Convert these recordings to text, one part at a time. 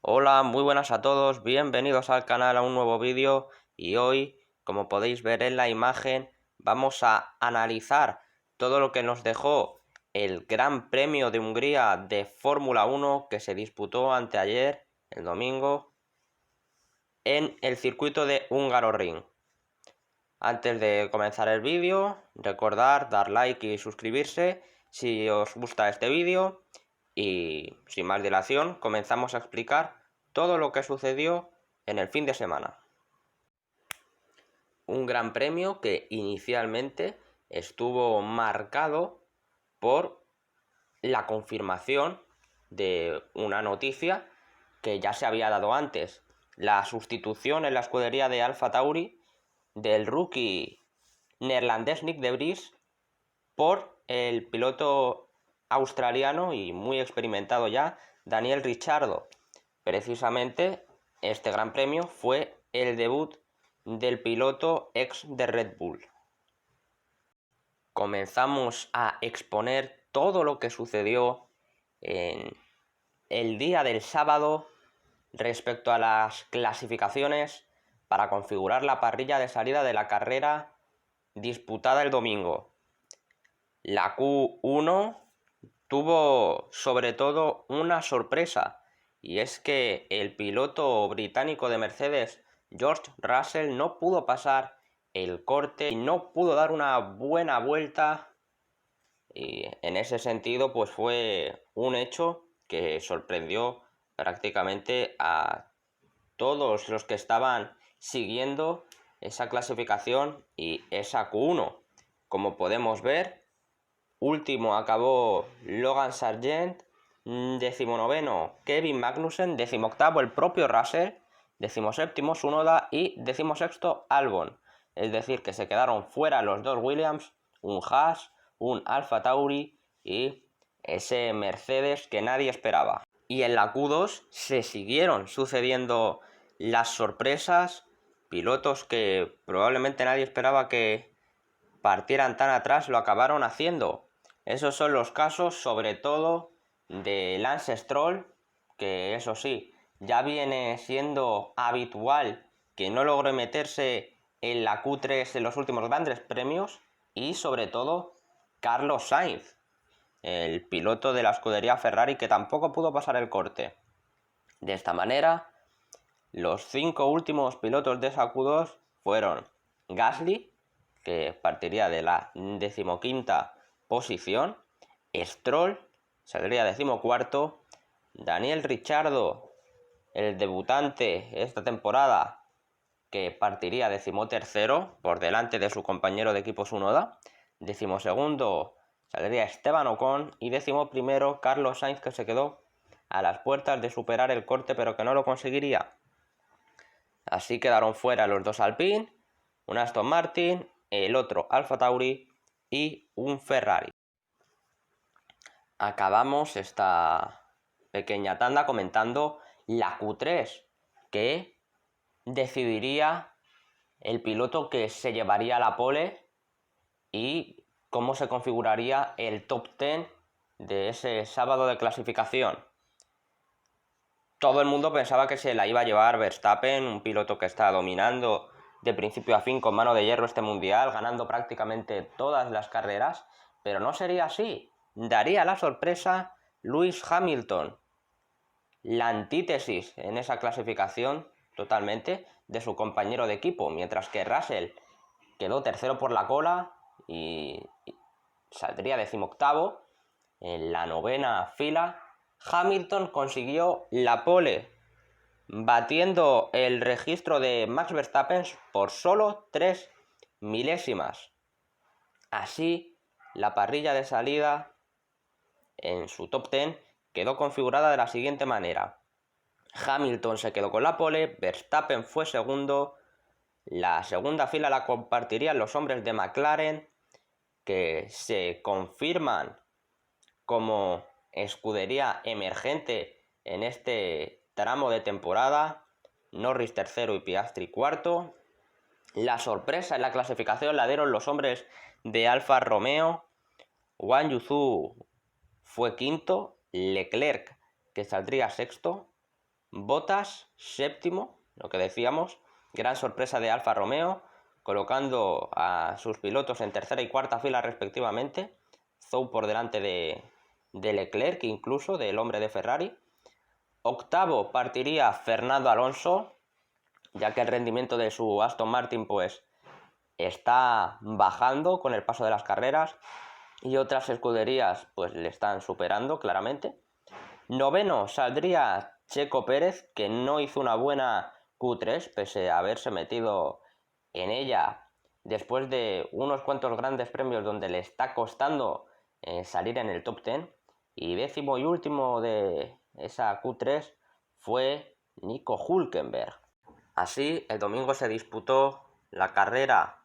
Hola, muy buenas a todos, bienvenidos al canal a un nuevo vídeo y hoy, como podéis ver en la imagen, vamos a analizar todo lo que nos dejó el Gran Premio de Hungría de Fórmula 1 que se disputó anteayer, el domingo, en el circuito de Hungaroring. Antes de comenzar el vídeo, recordar dar like y suscribirse si os gusta este vídeo y sin más dilación comenzamos a explicar todo lo que sucedió en el fin de semana. Un gran premio que inicialmente estuvo marcado por la confirmación de una noticia que ya se había dado antes, la sustitución en la escudería de Alfa Tauri del rookie neerlandés Nick de Vries por el piloto australiano y muy experimentado ya Daniel Ricciardo. Precisamente este gran premio fue el debut del piloto ex de Red Bull. Comenzamos a exponer todo lo que sucedió en el día del sábado respecto a las clasificaciones para configurar la parrilla de salida de la carrera disputada el domingo. La Q1 tuvo sobre todo una sorpresa, y es que el piloto británico de Mercedes, George Russell, no pudo pasar el corte y no pudo dar una buena vuelta, y en ese sentido pues fue un hecho que sorprendió prácticamente a todos los que estaban siguiendo esa clasificación y esa Q1. Como podemos ver, último acabó Logan Sargent, 19º Kevin Magnussen, 18º el propio Russell, 17º Tsunoda y 16º Albon. Es decir, que se quedaron fuera los dos Williams, un Haas, un Alfa Tauri y ese Mercedes que nadie esperaba. Y en la Q2 se siguieron sucediendo las sorpresas, pilotos que probablemente nadie esperaba que partieran tan atrás lo acabaron haciendo. Esos son los casos sobre todo de Lance Stroll, que eso sí, ya viene siendo habitual que no logre meterse en la Q3 en los últimos grandes premios, y sobre todo Carlos Sainz, el piloto de la escudería Ferrari, que tampoco pudo pasar el corte. De esta manera, los 5 últimos pilotos de esa Q2 fueron Gasly, que partiría de la 15ª posición, Stroll saldría 14º, Daniel Ricciardo, el debutante esta temporada, que partiría 13º por delante de su compañero de equipo Tsunoda, 12º saldría Esteban Ocon y 11º Carlos Sainz, que se quedó a las puertas de superar el corte pero que no lo conseguiría. Así quedaron fuera los dos Alpine, un Aston Martin, el otro Alfa Tauri y un Ferrari. Acabamos esta pequeña tanda comentando la Q3, que decidiría el piloto que se llevaría la pole y cómo se configuraría el top 10 de ese sábado de clasificación. Todo el mundo pensaba que se la iba a llevar Verstappen, un piloto que está dominando de principio a fin con mano de hierro este mundial, ganando prácticamente todas las carreras, pero no sería así. Daría la sorpresa Lewis Hamilton, la antítesis en esa clasificación totalmente de su compañero de equipo, mientras que Russell quedó tercero por la cola y saldría 18º en la 9ª fila. Hamilton consiguió la pole, batiendo el registro de Max Verstappen por solo 3 milésimas. Así, la parrilla de salida en su top 10 quedó configurada de la siguiente manera: Hamilton se quedó con la pole, Verstappen fue segundo, la segunda fila la compartirían los hombres de McLaren, que se confirman como escudería emergente en este tramo de temporada, Norris tercero y Piastri cuarto. La sorpresa en la clasificación la dieron los hombres de Alfa Romeo, Wang Yuzu fue quinto, Leclerc, que saldría sexto, Bottas séptimo, lo que decíamos, gran sorpresa de Alfa Romeo, colocando a sus pilotos en tercera y cuarta fila respectivamente, Zhou por delante de Leclerc, incluso del hombre de Ferrari. Octavo partiría Fernando Alonso, ya que el rendimiento de su Aston Martin pues está bajando con el paso de las carreras y otras escuderías pues le están superando claramente. Noveno saldría Checo Pérez, que no hizo una buena Q3 pese a haberse metido en ella después de unos cuantos grandes premios donde le está costando salir en el top 10. Y décimo y último de esa Q3 fue Nico Hülkenberg. Así, el domingo se disputó la carrera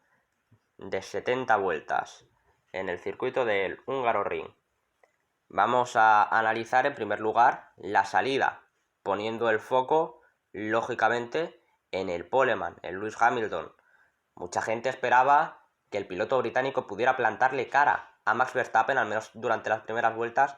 de 70 vueltas en el circuito del Hungaroring. Vamos a analizar en primer lugar la salida, poniendo el foco, lógicamente, en el poleman, en Lewis Hamilton. Mucha gente esperaba que el piloto británico pudiera plantarle cara a Max Verstappen, al menos durante las primeras vueltas,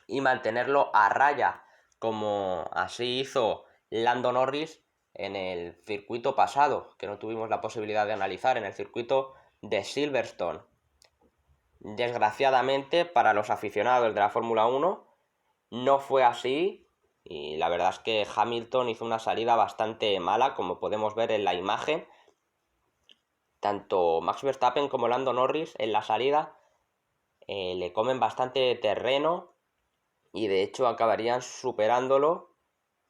y mantenerlo a raya, como así hizo Lando Norris en el circuito pasado, que no tuvimos la posibilidad de analizar, en el circuito de Silverstone. Desgraciadamente para los aficionados de la Fórmula 1 no fue así y la verdad es que Hamilton hizo una salida bastante mala, como podemos ver en la imagen. Tanto Max Verstappen como Lando Norris en la salida le comen bastante terreno y de hecho acabarían superándolo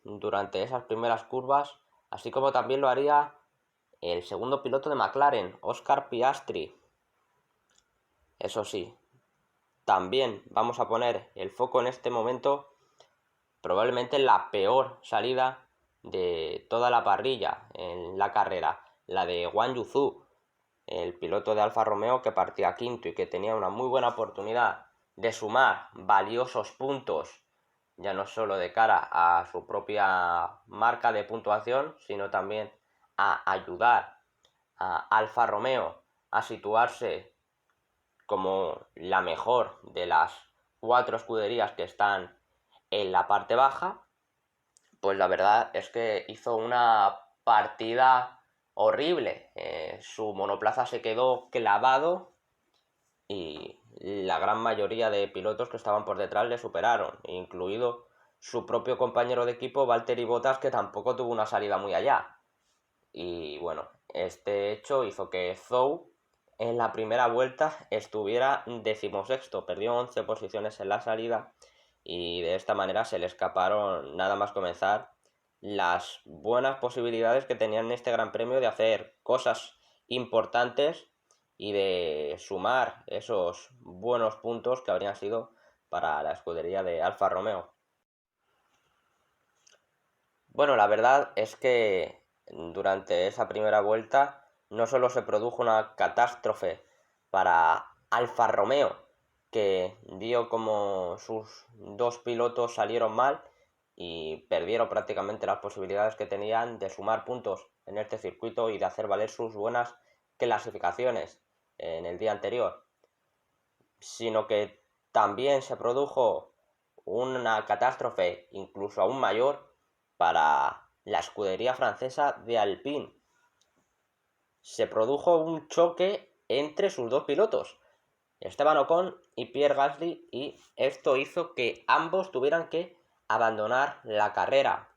durante esas primeras curvas, así como también lo haría el segundo piloto de McLaren, Oscar Piastri. Eso sí, también vamos a poner el foco en este momento probablemente la peor salida de toda la parrilla en la carrera, la de Guan Yu Zhou, el piloto de Alfa Romeo que partía quinto y que tenía una muy buena oportunidad de sumar valiosos puntos, ya no solo de cara a su propia marca de puntuación, sino también a ayudar a Alfa Romeo a situarse como la mejor de las 4 escuderías que están en la parte baja. Pues la verdad es que hizo una partida horrible. Su monoplaza se quedó clavado y la gran mayoría de pilotos que estaban por detrás le superaron, incluido su propio compañero de equipo Valtteri Bottas, que tampoco tuvo una salida muy allá. Y bueno, este hecho hizo que Zhou en la primera vuelta estuviera 16º, perdió 11 posiciones en la salida y de esta manera se le escaparon nada más comenzar las buenas posibilidades que tenían en este Gran Premio de hacer cosas importantes y de sumar esos buenos puntos que habrían sido para la escudería de Alfa Romeo. Bueno, la verdad es que durante esa primera vuelta no solo se produjo una catástrofe para Alfa Romeo, que dio como sus dos pilotos salieron mal y perdieron prácticamente las posibilidades que tenían de sumar puntos en este circuito y de hacer valer sus buenas clasificaciones en el día anterior, sino que también se produjo una catástrofe incluso aún mayor para la escudería francesa de Alpine. Se produjo un choque entre sus dos pilotos, Esteban Ocon y Pierre Gasly, y esto hizo que ambos tuvieran que abandonar la carrera.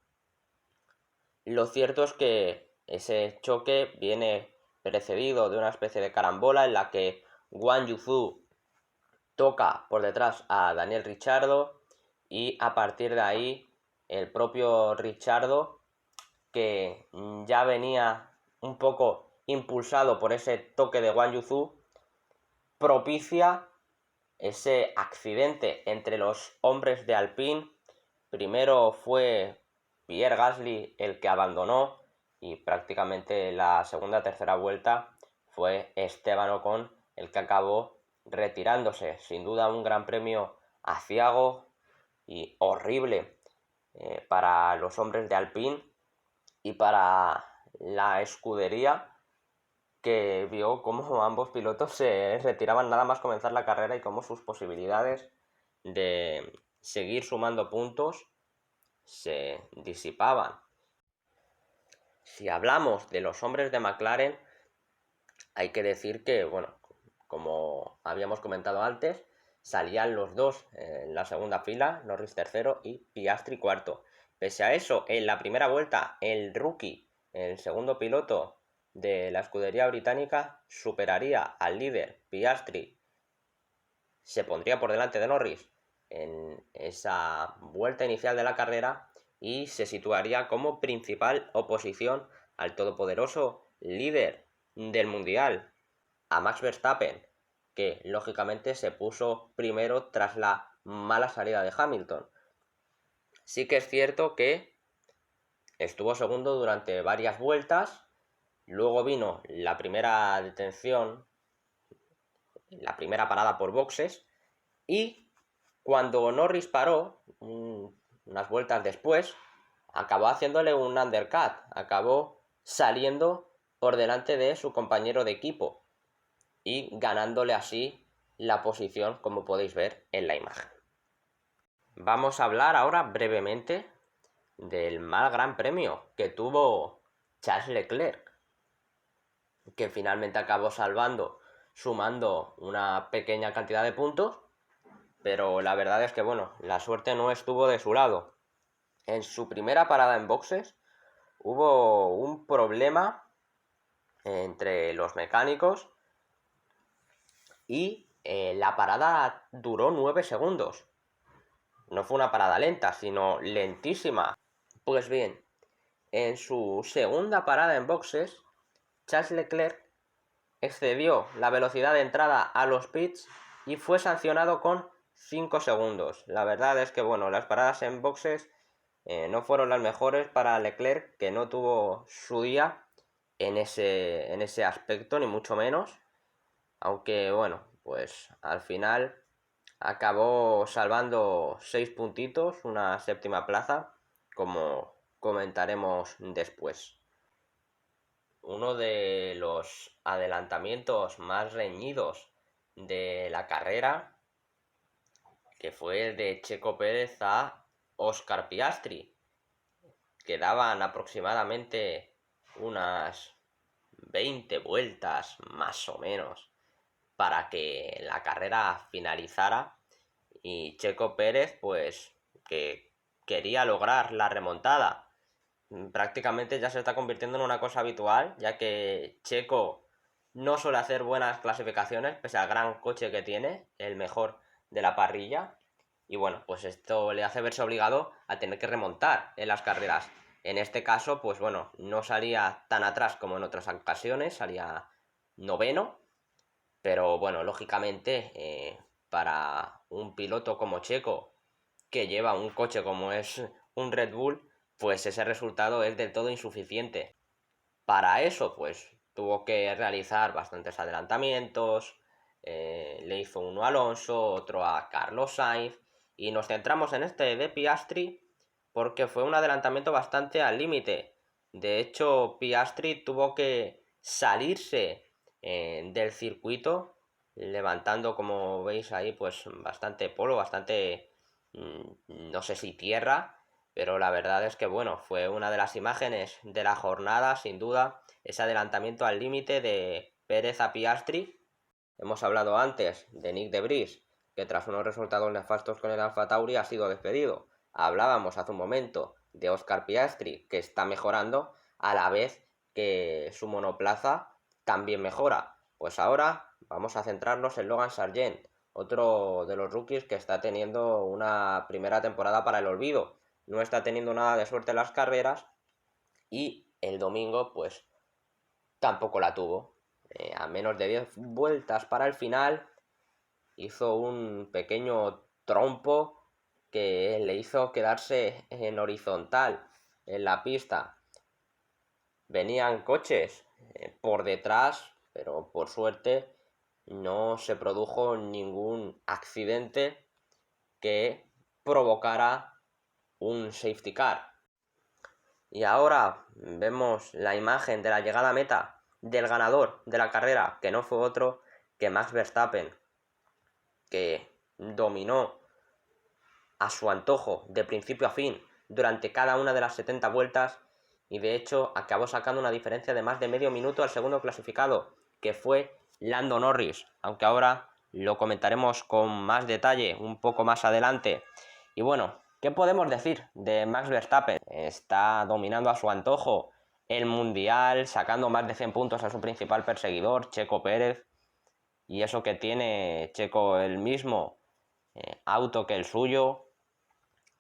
Lo cierto es que ese choque viene precedido de una especie de carambola en la que Guan Yu Zhou toca por detrás a Daniel Ricciardo y a partir de ahí el propio Ricciardo, que ya venía un poco impulsado por ese toque de Guan Yu Zhou, propicia ese accidente entre los hombres de Alpine. Primero fue Pierre Gasly el que abandonó y prácticamente la segunda tercera vuelta fue Esteban Ocon el que acabó retirándose. Sin duda un gran premio aciago y horrible para los hombres de Alpine y para la escudería, que vio cómo ambos pilotos se retiraban nada más comenzar la carrera y cómo sus posibilidades de seguir sumando puntos se disipaban. Si hablamos de los hombres de McLaren, hay que decir que, bueno, como habíamos comentado antes, salían los dos en la segunda fila, Norris tercero y Piastri cuarto. Pese a eso, en la primera vuelta, el rookie, el segundo piloto de la escudería británica, superaría al líder Piastri, se pondría por delante de Norris en esa vuelta inicial de la carrera y se situaría como principal oposición al todopoderoso líder del mundial, a Max Verstappen, que lógicamente se puso primero tras la mala salida de Hamilton. Sí que es cierto que estuvo segundo durante varias vueltas, luego vino la primera detención, la primera parada por boxes, y cuando Norris paró, unas vueltas después, acabó haciéndole un undercut, acabó saliendo por delante de su compañero de equipo y ganándole así la posición, como podéis ver en la imagen. Vamos a hablar ahora brevemente del mal gran premio que tuvo Charles Leclerc, que finalmente acabó sumando una pequeña cantidad de puntos, pero la verdad es que, bueno, la suerte no estuvo de su lado. En su primera parada en boxes hubo un problema entre los mecánicos y la parada duró 9 segundos. No fue una parada lenta, sino lentísima. Pues bien, en su segunda parada en boxes, Charles Leclerc excedió la velocidad de entrada a los pits y fue sancionado con 5 segundos. La verdad es que, bueno, las paradas en boxes no fueron las mejores para Leclerc, que no tuvo su día en ese aspecto, ni mucho menos. Aunque, bueno, pues al final acabó salvando 6 puntitos, una séptima plaza, como comentaremos después. Uno de los adelantamientos más reñidos de la carrera, que fue el de Checo Pérez a Oscar Piastri. Quedaban aproximadamente unas 20 vueltas más o menos para que la carrera finalizara y Checo Pérez pues que quería lograr la remontada. Prácticamente ya se está convirtiendo en una cosa habitual, ya que Checo no suele hacer buenas clasificaciones pese al gran coche que tiene, el mejor de la parrilla, y bueno, pues esto le hace verse obligado a tener que remontar en las carreras. En este caso, pues bueno, no salía tan atrás como en otras ocasiones, salía noveno, pero bueno, lógicamente, para un piloto como Checo, que lleva un coche como es un Red Bull, pues ese resultado es del todo insuficiente. Para eso, pues tuvo que realizar bastantes adelantamientos, le hizo uno a Alonso, otro a Carlos Sainz, y nos centramos en este de Piastri porque fue un adelantamiento bastante al límite. De hecho, Piastri tuvo que salirse del circuito, levantando, como veis ahí, pues bastante polvo, bastante, no sé si tierra, pero la verdad es que, bueno, fue una de las imágenes de la jornada, sin duda, ese adelantamiento al límite de Pérez a Piastri. Hemos hablado antes de Nick de Vries, que tras unos resultados nefastos con el Alfa Tauri ha sido despedido. Hablábamos hace un momento de Oscar Piastri, que está mejorando a la vez que su monoplaza también mejora. Pues ahora vamos a centrarnos en Logan Sargent, otro de los rookies que está teniendo una primera temporada para el olvido. No está teniendo nada de suerte en las carreras y el domingo pues tampoco la tuvo. A menos de 10 vueltas para el final hizo un pequeño trompo que le hizo quedarse en horizontal en la pista. Venían coches por detrás, pero por suerte no se produjo ningún accidente que provocara un safety car. Y ahora vemos la imagen de la llegada a meta del ganador de la carrera, que no fue otro que Max Verstappen, que dominó a su antojo de principio a fin durante cada una de las 70 vueltas y de hecho acabó sacando una diferencia de más de medio minuto al segundo clasificado, que fue Lando Norris, aunque ahora lo comentaremos con más detalle un poco más adelante. Y bueno, ¿qué podemos decir de Max Verstappen? Está dominando a su antojo el Mundial, sacando más de 100 puntos a su principal perseguidor, Checo Pérez, y eso que tiene Checo el mismo auto que el suyo,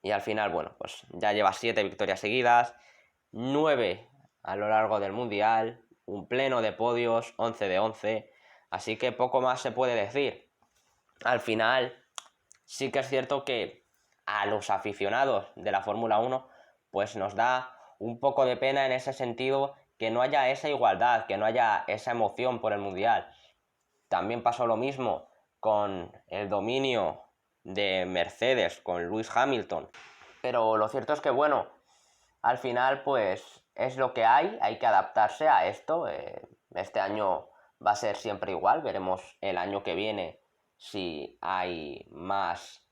y al final, bueno, pues ya lleva 7 victorias seguidas, 9 a lo largo del Mundial, un pleno de podios, 11 de 11, así que poco más se puede decir. Al final, sí que es cierto que a los aficionados de la Fórmula 1, pues nos da un poco de pena en ese sentido que no haya esa igualdad, que no haya esa emoción por el Mundial. También pasó lo mismo con el dominio de Mercedes, con Lewis Hamilton. Pero lo cierto es que, bueno, al final pues es lo que hay que adaptarse a esto. Este año va a ser siempre igual, veremos el año que viene si hay más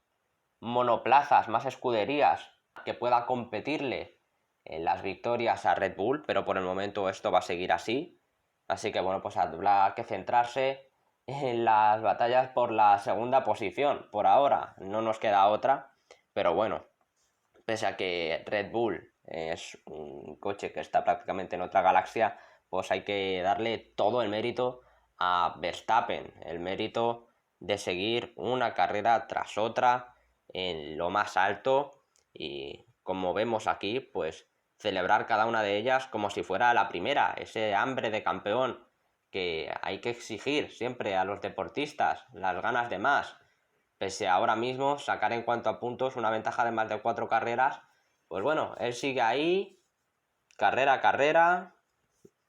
monoplazas, más escuderías que pueda competirle en las victorias a Red Bull, pero por el momento esto va a seguir así. Así que bueno, pues habrá que centrarse en las batallas por la segunda posición. Por ahora no nos queda otra, pero bueno, pese a que Red Bull es un coche que está prácticamente en otra galaxia, pues hay que darle todo el mérito a Verstappen, el mérito de seguir una carrera tras otra en lo más alto y como vemos aquí, pues celebrar cada una de ellas como si fuera la primera, ese hambre de campeón que hay que exigir siempre a los deportistas, las ganas de más, pese a ahora mismo sacar en cuanto a puntos una ventaja de más de 4 carreras, pues bueno, él sigue ahí, carrera a carrera,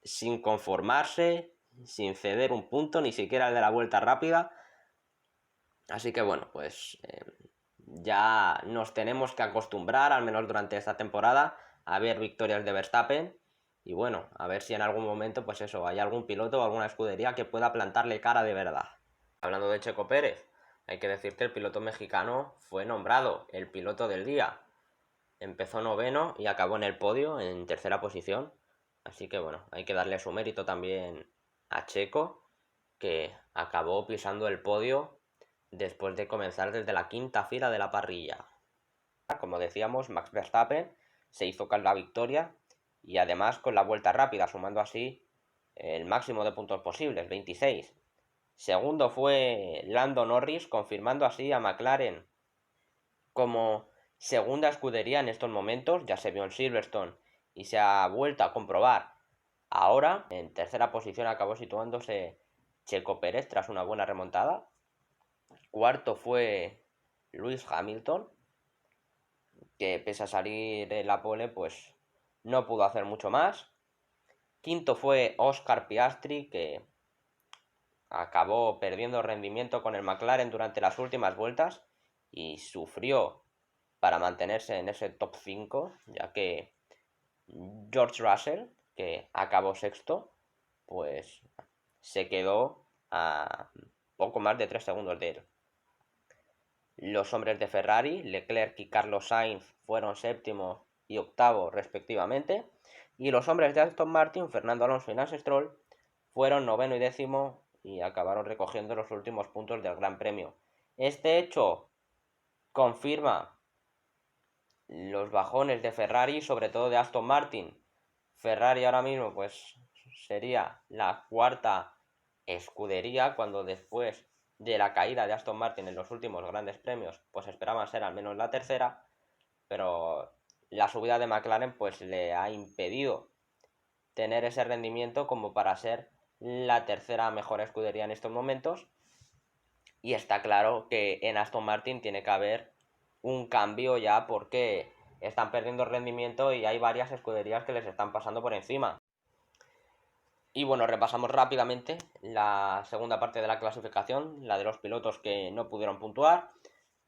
sin conformarse, sin ceder un punto, ni siquiera el de la vuelta rápida. Así que bueno, pues ya nos tenemos que acostumbrar, al menos durante esta temporada, a ver victorias de Verstappen. Y bueno, a ver si en algún momento, pues eso, hay algún piloto o alguna escudería que pueda plantarle cara de verdad. Hablando de Checo Pérez, hay que decir que el piloto mexicano fue nombrado el piloto del día. Empezó noveno y acabó en el podio, en tercera posición. Así que bueno, hay que darle su mérito también a Checo, que acabó pisando el podio después de comenzar desde la quinta fila de la parrilla. Como decíamos, Max Verstappen se hizo con la victoria y además con la vuelta rápida, sumando así el máximo de puntos posibles, 26. Segundo fue Lando Norris, confirmando así a McLaren como segunda escudería en estos momentos. Ya se vio en Silverstone y se ha vuelto a comprobar. Ahora, en tercera posición acabó situándose Checo Pérez tras una buena remontada. Cuarto fue Lewis Hamilton, que pese a salir en la pole, pues no pudo hacer mucho más. Quinto fue Oscar Piastri, que acabó perdiendo rendimiento con el McLaren durante las últimas vueltas y sufrió para mantenerse en ese top 5, ya que George Russell, que acabó sexto, pues se quedó a poco más de 3 segundos de él. Los hombres de Ferrari, Leclerc y Carlos Sainz, fueron séptimo y octavo respectivamente, y los hombres de Aston Martin, Fernando Alonso y Lance Stroll, fueron noveno y décimo y acabaron recogiendo los últimos puntos del Gran Premio. Este hecho confirma los bajones de Ferrari, sobre todo de Aston Martin. Ferrari ahora mismo pues sería la cuarta escudería, cuando después de la caída de Aston Martin en los últimos grandes premios pues esperaban ser al menos la tercera, pero la subida de McLaren pues le ha impedido tener ese rendimiento como para ser la tercera mejor escudería en estos momentos. Y está claro que en Aston Martin tiene que haber un cambio ya, porque están perdiendo rendimiento y hay varias escuderías que les están pasando por encima. Y bueno, repasamos rápidamente la segunda parte de la clasificación, la de los pilotos que no pudieron puntuar.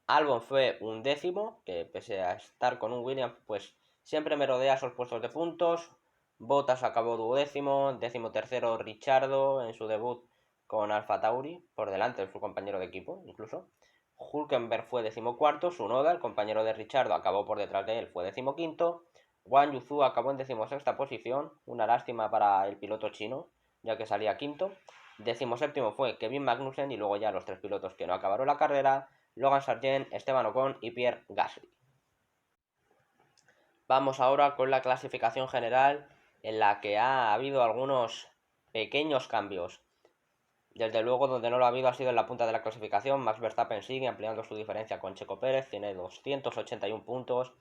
Albon fue un décimo, que pese a estar con un Williams, pues siempre me rodea esos puestos de puntos. Bottas acabó duodécimo, décimo tercero Ricciardo en su debut con Alfa Tauri, por delante de su compañero de equipo incluso. Hülkenberg fue 14º, Tsunoda, el compañero de Ricciardo, acabó por detrás de él, fue 15º. Guan Yuzu acabó en 16ª posición, una lástima para el piloto chino, ya que salía quinto. 17º fue Kevin Magnussen y luego ya los 3 pilotos que no acabaron la carrera, Logan Sargent, Esteban Ocon y Pierre Gasly. Vamos ahora con la clasificación general, en la que ha habido algunos pequeños cambios. Desde luego, donde no lo ha habido ha sido en la punta de la clasificación. Max Verstappen sigue ampliando su diferencia con Checo Pérez, tiene 281 puntos.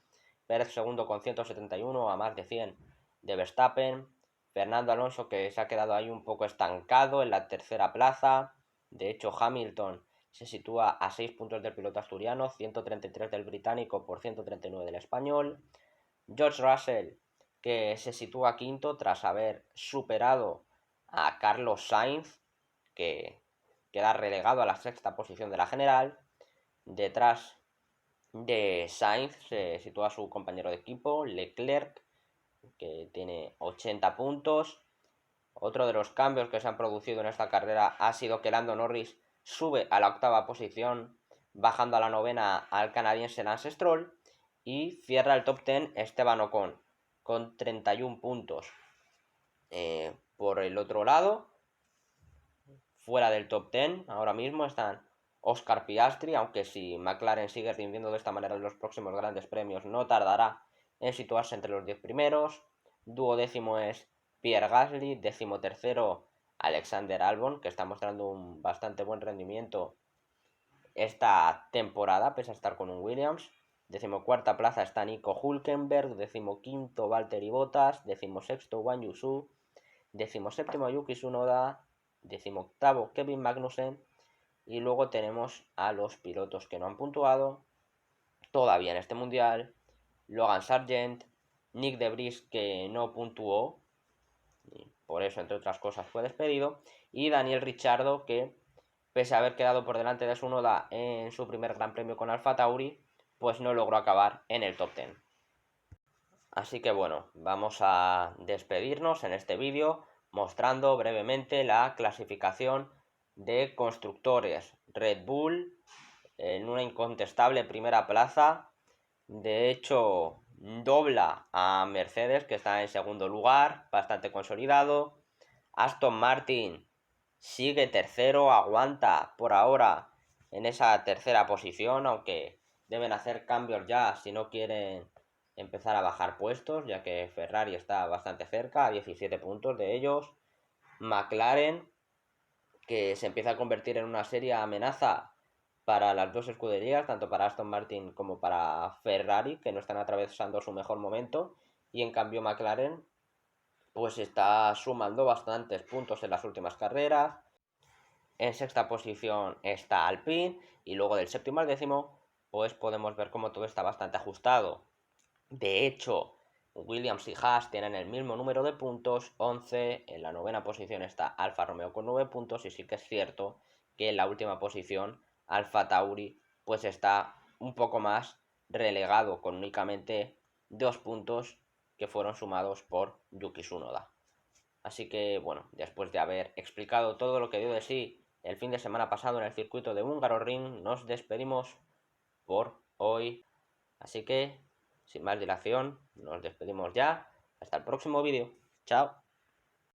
Pérez segundo con 171, a más de 100 de Verstappen. Fernando Alonso, que se ha quedado ahí un poco estancado en la tercera plaza. De hecho, Hamilton se sitúa a 6 puntos del piloto asturiano, 133 del británico por 139 del español. George Russell, que se sitúa quinto tras haber superado a Carlos Sainz, que queda relegado a la sexta posición de la general. Detrás de Sainz se sitúa su compañero de equipo, Leclerc, que tiene 80 puntos. Otro de los cambios que se han producido en esta carrera ha sido que Lando Norris sube a la octava posición, bajando a la novena al canadiense Lance Stroll, y cierra el top 10 Esteban Ocon con 31 puntos. Por el otro lado, fuera del top 10 ahora mismo están Oscar Piastri, aunque si McLaren sigue rindiendo de esta manera en los próximos grandes premios no tardará en situarse entre los 10 primeros. Duodécimo es Pierre Gasly, 13º Alexander Albon, que está mostrando un bastante buen rendimiento esta temporada, pese a estar con un Williams. 14ª plaza está Nico Hülkenberg, 15º Valtteri Bottas, 16º Guan Yu Zhou, 17º Yuki Tsunoda, 18º Kevin Magnussen, y luego tenemos a los pilotos que no han puntuado todavía en este mundial: Logan Sargent, Nick De Vries, que no puntuó, y por eso entre otras cosas fue despedido, y Daniel Ricciardo, que pese a haber quedado por delante de Tsunoda en su primer gran premio con Alfa Tauri, pues no logró acabar en el top 10. Así que bueno, vamos a despedirnos en este vídeo mostrando brevemente la clasificación de constructores. Red Bull en una incontestable primera plaza, de hecho dobla a Mercedes, que está en segundo lugar, bastante consolidado. Aston Martin sigue tercero, aguanta por ahora en esa tercera posición, aunque deben hacer cambios ya si no quieren empezar a bajar puestos, ya que Ferrari está bastante cerca, a 17 puntos de ellos. McLaren, que se empieza a convertir en una seria amenaza para las dos escuderías, tanto para Aston Martin como para Ferrari, que no están atravesando su mejor momento, y en cambio McLaren pues está sumando bastantes puntos en las últimas carreras. En sexta posición está Alpine, y luego del séptimo al décimo pues podemos ver cómo todo está bastante ajustado. De hecho, Williams y Haas tienen el mismo número de puntos, 11. En la novena posición está Alfa Romeo con 9 puntos, y sí que es cierto que en la última posición Alfa Tauri pues está un poco más relegado, con únicamente 2 puntos que fueron sumados por Yuki Tsunoda. Así que bueno, después de haber explicado todo lo que dio de sí el fin de semana pasado en el circuito de Hungaroring, nos despedimos por hoy. Así que, sin más dilación, nos despedimos ya. Hasta el próximo vídeo. Chao.